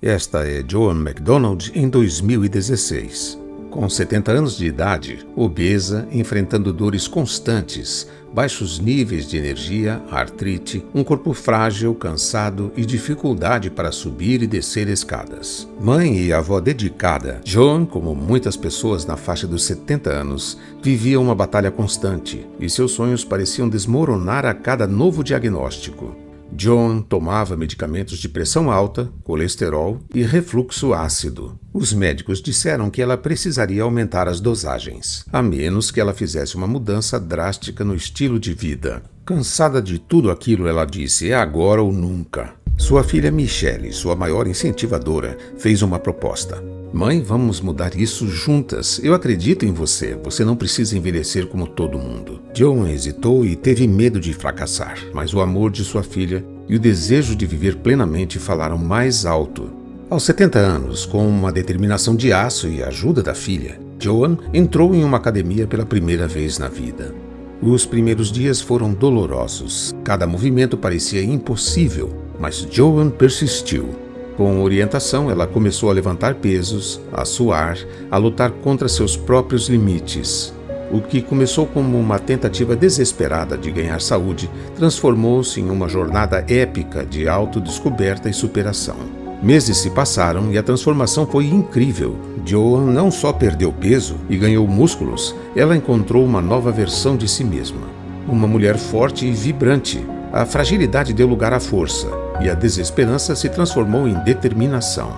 Esta é Joan McDonald em 2016. Com 70 anos de idade, obesa, enfrentando dores constantes, baixos níveis de energia, artrite, um corpo frágil, cansado e dificuldade para subir e descer escadas. Mãe e avó dedicada, Joan, como muitas pessoas na faixa dos 70 anos, vivia uma batalha constante e seus sonhos pareciam desmoronar a cada novo diagnóstico. Joan tomava medicamentos de pressão alta, colesterol e refluxo ácido. Os médicos disseram que ela precisaria aumentar as dosagens, a menos que ela fizesse uma mudança drástica no estilo de vida. Cansada de tudo aquilo, ela disse: é agora ou nunca. Sua filha Michelle, sua maior incentivadora, fez uma proposta. Mãe, vamos mudar isso juntas. Eu acredito em você. Você não precisa envelhecer como todo mundo. Joan hesitou e teve medo de fracassar, mas o amor de sua filha e o desejo de viver plenamente falaram mais alto. Aos 70 anos, com uma determinação de aço e a ajuda da filha, Joan entrou em uma academia pela primeira vez na vida. Os primeiros dias foram dolorosos. Cada movimento parecia impossível, mas Joan persistiu. Com orientação, ela começou a levantar pesos, a suar, a lutar contra seus próprios limites. O que começou como uma tentativa desesperada de ganhar saúde transformou-se em uma jornada épica de autodescoberta e superação. Meses se passaram e a transformação foi incrível. Joan não só perdeu peso e ganhou músculos, ela encontrou uma nova versão de si mesma. Uma mulher forte e vibrante. A fragilidade deu lugar à força e a desesperança se transformou em determinação.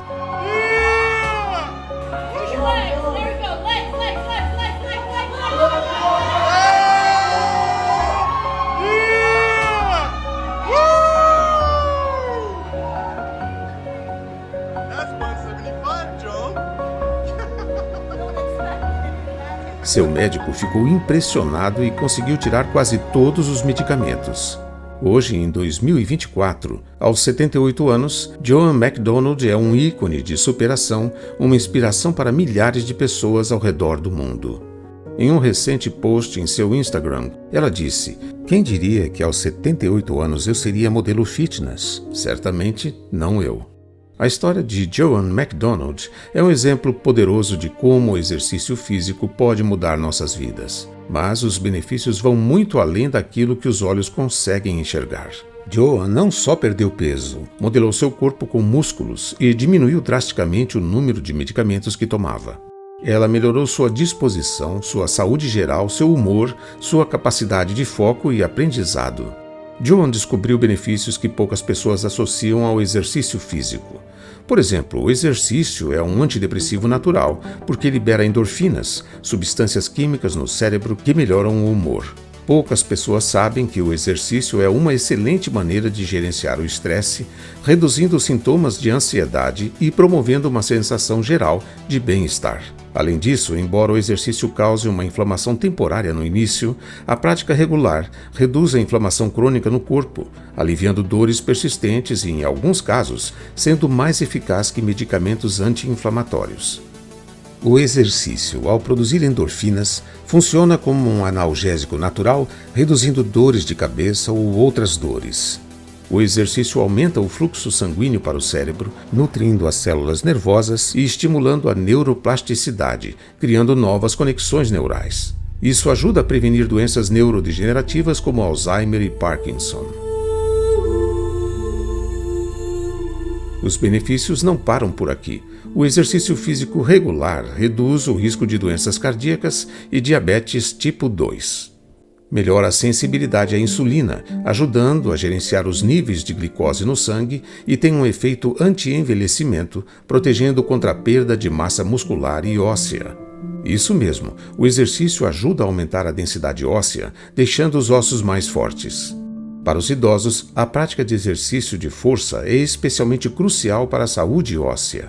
Seu médico ficou impressionado e conseguiu tirar quase todos os medicamentos. Hoje, em 2024, aos 78 anos, Joan McDonald é um ícone de superação, uma inspiração para milhares de pessoas ao redor do mundo. Em um recente post em seu Instagram, ela disse: "Quem diria que aos 78 anos eu seria modelo fitness? Certamente não eu." A história de Joan McDonald é um exemplo poderoso de como o exercício físico pode mudar nossas vidas. Mas os benefícios vão muito além daquilo que os olhos conseguem enxergar. Joan não só perdeu peso, modelou seu corpo com músculos e diminuiu drasticamente o número de medicamentos que tomava. Ela melhorou sua disposição, sua saúde geral, seu humor, sua capacidade de foco e aprendizado. Joan descobriu benefícios que poucas pessoas associam ao exercício físico. Por exemplo, o exercício é um antidepressivo natural, porque libera endorfinas, substâncias químicas no cérebro que melhoram o humor. Poucas pessoas sabem que o exercício é uma excelente maneira de gerenciar o estresse, reduzindo os sintomas de ansiedade e promovendo uma sensação geral de bem-estar. Além disso, embora o exercício cause uma inflamação temporária no início, a prática regular reduz a inflamação crônica no corpo, aliviando dores persistentes e, em alguns casos, sendo mais eficaz que medicamentos anti-inflamatórios. O exercício, ao produzir endorfinas, funciona como um analgésico natural, reduzindo dores de cabeça ou outras dores. O exercício aumenta o fluxo sanguíneo para o cérebro, nutrindo as células nervosas e estimulando a neuroplasticidade, criando novas conexões neurais. Isso ajuda a prevenir doenças neurodegenerativas como Alzheimer e Parkinson. Os benefícios não param por aqui. O exercício físico regular reduz o risco de doenças cardíacas e diabetes tipo 2. Melhora a sensibilidade à insulina, ajudando a gerenciar os níveis de glicose no sangue e tem um efeito anti-envelhecimento, protegendo contra a perda de massa muscular e óssea. Isso mesmo, o exercício ajuda a aumentar a densidade óssea, deixando os ossos mais fortes. Para os idosos, a prática de exercício de força é especialmente crucial para a saúde óssea.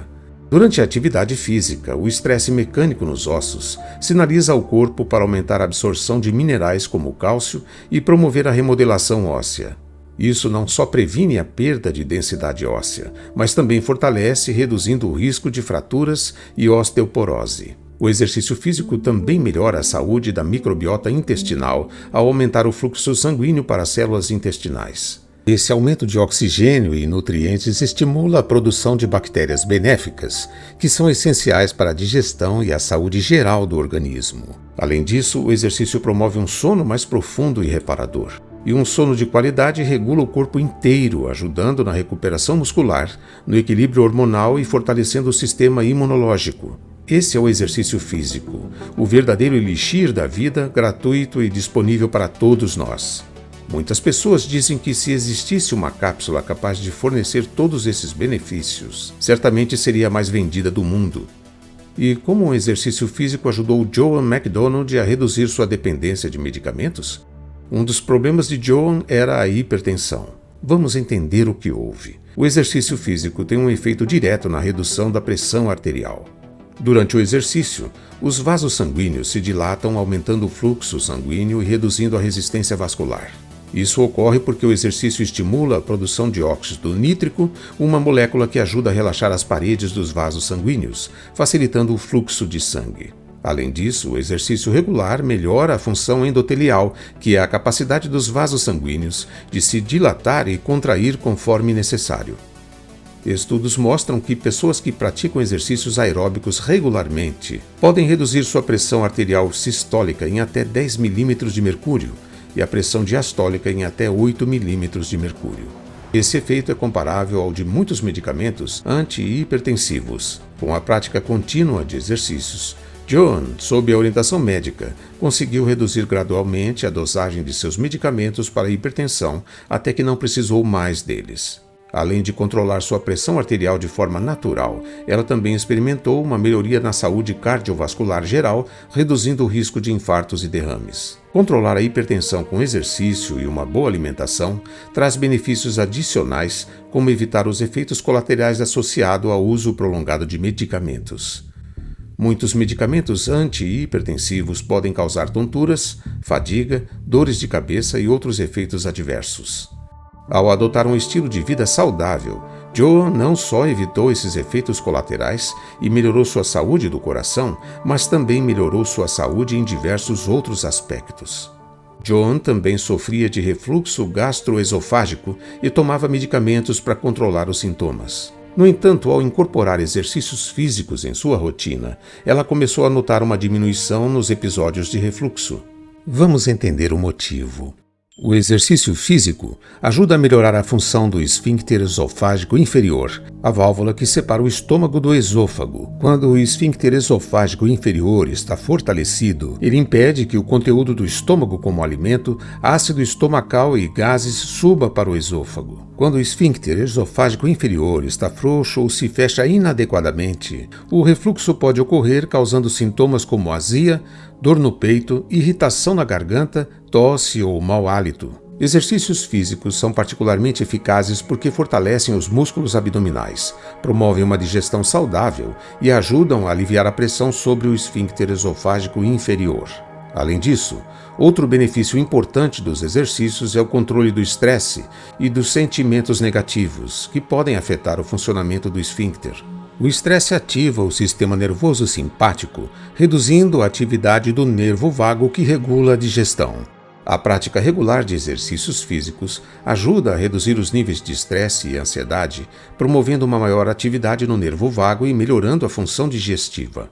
Durante a atividade física, o estresse mecânico nos ossos sinaliza ao corpo para aumentar a absorção de minerais como o cálcio e promover a remodelação óssea. Isso não só previne a perda de densidade óssea, mas também fortalece, reduzindo o risco de fraturas e osteoporose. O exercício físico também melhora a saúde da microbiota intestinal ao aumentar o fluxo sanguíneo para as células intestinais. Esse aumento de oxigênio e nutrientes estimula a produção de bactérias benéficas, que são essenciais para a digestão e a saúde geral do organismo. Além disso, o exercício promove um sono mais profundo e reparador. E um sono de qualidade regula o corpo inteiro, ajudando na recuperação muscular, no equilíbrio hormonal e fortalecendo o sistema imunológico. Esse é o exercício físico, o verdadeiro elixir da vida, gratuito e disponível para todos nós. Muitas pessoas dizem que se existisse uma cápsula capaz de fornecer todos esses benefícios, certamente seria a mais vendida do mundo. E como o exercício físico ajudou Joan McDonald a reduzir sua dependência de medicamentos? Um dos problemas de Joan era a hipertensão. Vamos entender o que houve. O exercício físico tem um efeito direto na redução da pressão arterial. Durante o exercício, os vasos sanguíneos se dilatam, aumentando o fluxo sanguíneo e reduzindo a resistência vascular. Isso ocorre porque o exercício estimula a produção de óxido nítrico, uma molécula que ajuda a relaxar as paredes dos vasos sanguíneos, facilitando o fluxo de sangue. Além disso, o exercício regular melhora a função endotelial, que é a capacidade dos vasos sanguíneos de se dilatar e contrair conforme necessário. Estudos mostram que pessoas que praticam exercícios aeróbicos regularmente podem reduzir sua pressão arterial sistólica em até 10 milímetros de mercúrio e a pressão diastólica em até 8 milímetros de mercúrio. Esse efeito é comparável ao de muitos medicamentos anti-hipertensivos. Com a prática contínua de exercícios, Joan, sob a orientação médica, conseguiu reduzir gradualmente a dosagem de seus medicamentos para a hipertensão até que não precisou mais deles. Além de controlar sua pressão arterial de forma natural, ela também experimentou uma melhoria na saúde cardiovascular geral, reduzindo o risco de infartos e derrames. Controlar a hipertensão com exercício e uma boa alimentação traz benefícios adicionais, como evitar os efeitos colaterais associados ao uso prolongado de medicamentos. Muitos medicamentos anti-hipertensivos podem causar tonturas, fadiga, dores de cabeça e outros efeitos adversos. Ao adotar um estilo de vida saudável, Joan não só evitou esses efeitos colaterais e melhorou sua saúde do coração, mas também melhorou sua saúde em diversos outros aspectos. Joan também sofria de refluxo gastroesofágico e tomava medicamentos para controlar os sintomas. No entanto, ao incorporar exercícios físicos em sua rotina, ela começou a notar uma diminuição nos episódios de refluxo. Vamos entender o motivo. O exercício físico ajuda a melhorar a função do esfíncter esofágico inferior, a válvula que separa o estômago do esôfago. Quando o esfíncter esofágico inferior está fortalecido, ele impede que o conteúdo do estômago como alimento, ácido estomacal e gases suba para o esôfago. Quando o esfíncter esofágico inferior está frouxo ou se fecha inadequadamente, o refluxo pode ocorrer causando sintomas como azia, dor no peito, irritação na garganta, tosse ou mau hálito. Exercícios físicos são particularmente eficazes porque fortalecem os músculos abdominais, promovem uma digestão saudável e ajudam a aliviar a pressão sobre o esfíncter esofágico inferior. Além disso, outro benefício importante dos exercícios é o controle do estresse e dos sentimentos negativos, que podem afetar o funcionamento do esfíncter. O estresse ativa o sistema nervoso simpático, reduzindo a atividade do nervo vago que regula a digestão. A prática regular de exercícios físicos ajuda a reduzir os níveis de estresse e ansiedade, promovendo uma maior atividade no nervo vago e melhorando a função digestiva.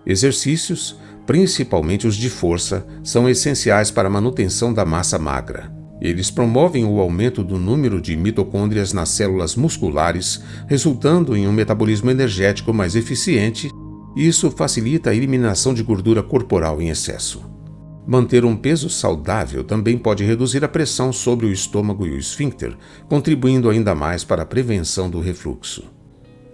Exercícios, principalmente os de força, são essenciais para a manutenção da massa magra. Eles promovem o aumento do número de mitocôndrias nas células musculares, resultando em um metabolismo energético mais eficiente, e isso facilita a eliminação de gordura corporal em excesso. Manter um peso saudável também pode reduzir a pressão sobre o estômago e o esfíncter, contribuindo ainda mais para a prevenção do refluxo.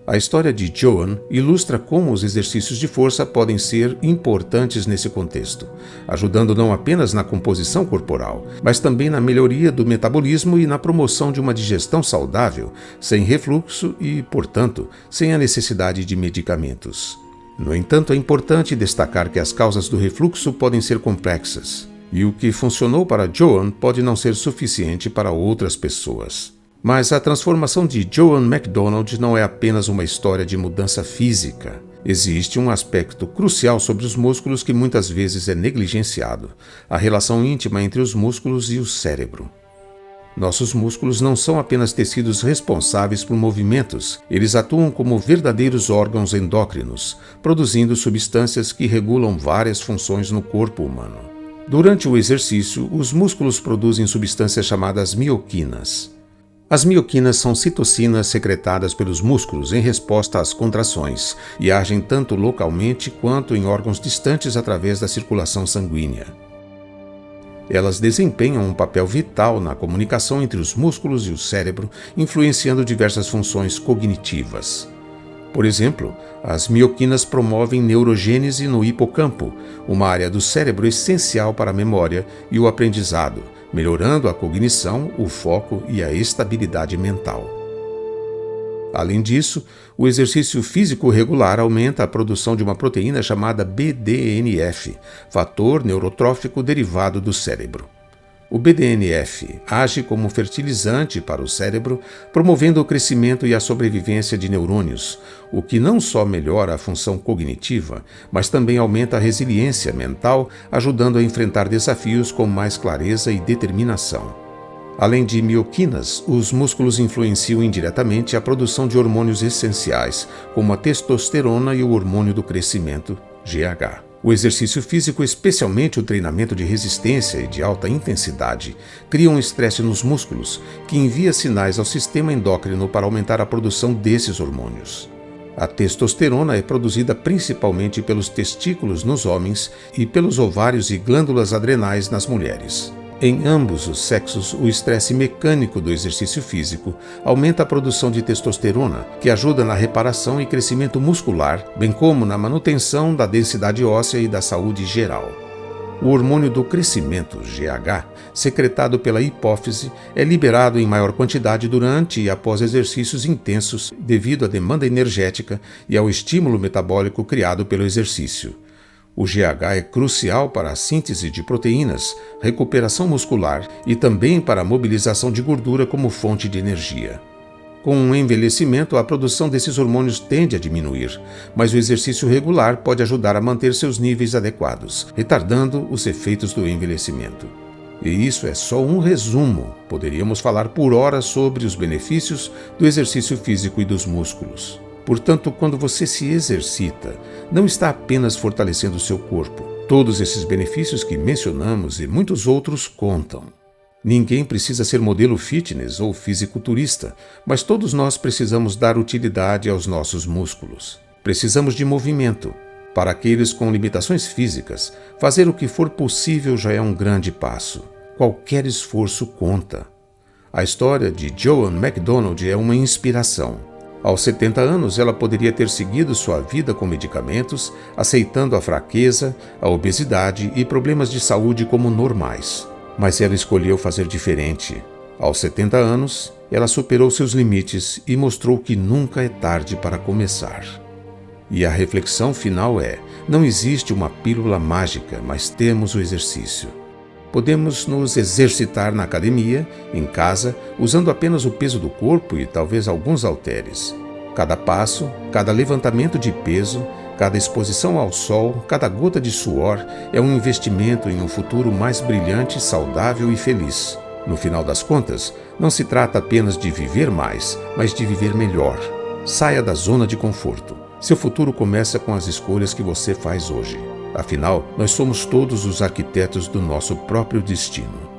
A história de Joan ilustra como os exercícios de força podem ser importantes nesse contexto, ajudando não apenas na composição corporal, mas também na melhoria do metabolismo e na promoção de uma digestão saudável, sem refluxo e, portanto, sem a necessidade de medicamentos. No entanto, é importante destacar que as causas do refluxo podem ser complexas, e o que funcionou para Joan pode não ser suficiente para outras pessoas. Mas a transformação de Joan McDonald não é apenas uma história de mudança física. Existe um aspecto crucial sobre os músculos que muitas vezes é negligenciado: a relação íntima entre os músculos e o cérebro. Nossos músculos não são apenas tecidos responsáveis por movimentos, eles atuam como verdadeiros órgãos endócrinos, produzindo substâncias que regulam várias funções no corpo humano. Durante o exercício, os músculos produzem substâncias chamadas mioquinas. As mioquinas são citocinas secretadas pelos músculos em resposta às contrações e agem tanto localmente quanto em órgãos distantes através da circulação sanguínea. Elas desempenham um papel vital na comunicação entre os músculos e o cérebro, influenciando diversas funções cognitivas. Por exemplo, as mioquinas promovem neurogênese no hipocampo, uma área do cérebro essencial para a memória e o aprendizado, melhorando a cognição, o foco e a estabilidade mental. Além disso, o exercício físico regular aumenta a produção de uma proteína chamada BDNF, fator neurotrófico derivado do cérebro. O BDNF age como fertilizante para o cérebro, promovendo o crescimento e a sobrevivência de neurônios, o que não só melhora a função cognitiva, mas também aumenta a resiliência mental, ajudando a enfrentar desafios com mais clareza e determinação. Além de mioquinas, os músculos influenciam indiretamente a produção de hormônios essenciais, como a testosterona e o hormônio do crescimento, GH. O exercício físico, especialmente o treinamento de resistência e de alta intensidade, cria um estresse nos músculos, que envia sinais ao sistema endócrino para aumentar a produção desses hormônios. A testosterona é produzida principalmente pelos testículos nos homens e pelos ovários e glândulas adrenais nas mulheres. Em ambos os sexos, o estresse mecânico do exercício físico aumenta a produção de testosterona, que ajuda na reparação e crescimento muscular, bem como na manutenção da densidade óssea e da saúde geral. O hormônio do crescimento, GH, secretado pela hipófise, é liberado em maior quantidade durante e após exercícios intensos devido à demanda energética e ao estímulo metabólico criado pelo exercício. O GH é crucial para a síntese de proteínas, recuperação muscular e também para a mobilização de gordura como fonte de energia. Com o envelhecimento, a produção desses hormônios tende a diminuir, mas o exercício regular pode ajudar a manter seus níveis adequados, retardando os efeitos do envelhecimento. E isso é só um resumo. Poderíamos falar por horas sobre os benefícios do exercício físico e dos músculos. Portanto, quando você se exercita, não está apenas fortalecendo o seu corpo. Todos esses benefícios que mencionamos e muitos outros contam. Ninguém precisa ser modelo fitness ou fisiculturista, mas todos nós precisamos dar utilidade aos nossos músculos. Precisamos de movimento. Para aqueles com limitações físicas, fazer o que for possível já é um grande passo. Qualquer esforço conta. A história de Joan McDonald é uma inspiração. Aos 70 anos, ela poderia ter seguido sua vida com medicamentos, aceitando a fraqueza, a obesidade e problemas de saúde como normais. Mas ela escolheu fazer diferente. Aos 70 anos, ela superou seus limites e mostrou que nunca é tarde para começar. E a reflexão final é: não existe uma pílula mágica, mas temos o exercício. Podemos nos exercitar na academia, em casa, usando apenas o peso do corpo e talvez alguns halteres. Cada passo, cada levantamento de peso, cada exposição ao sol, cada gota de suor é um investimento em um futuro mais brilhante, saudável e feliz. No final das contas, não se trata apenas de viver mais, mas de viver melhor. Saia da zona de conforto. Seu futuro começa com as escolhas que você faz hoje. Afinal, nós somos todos os arquitetos do nosso próprio destino.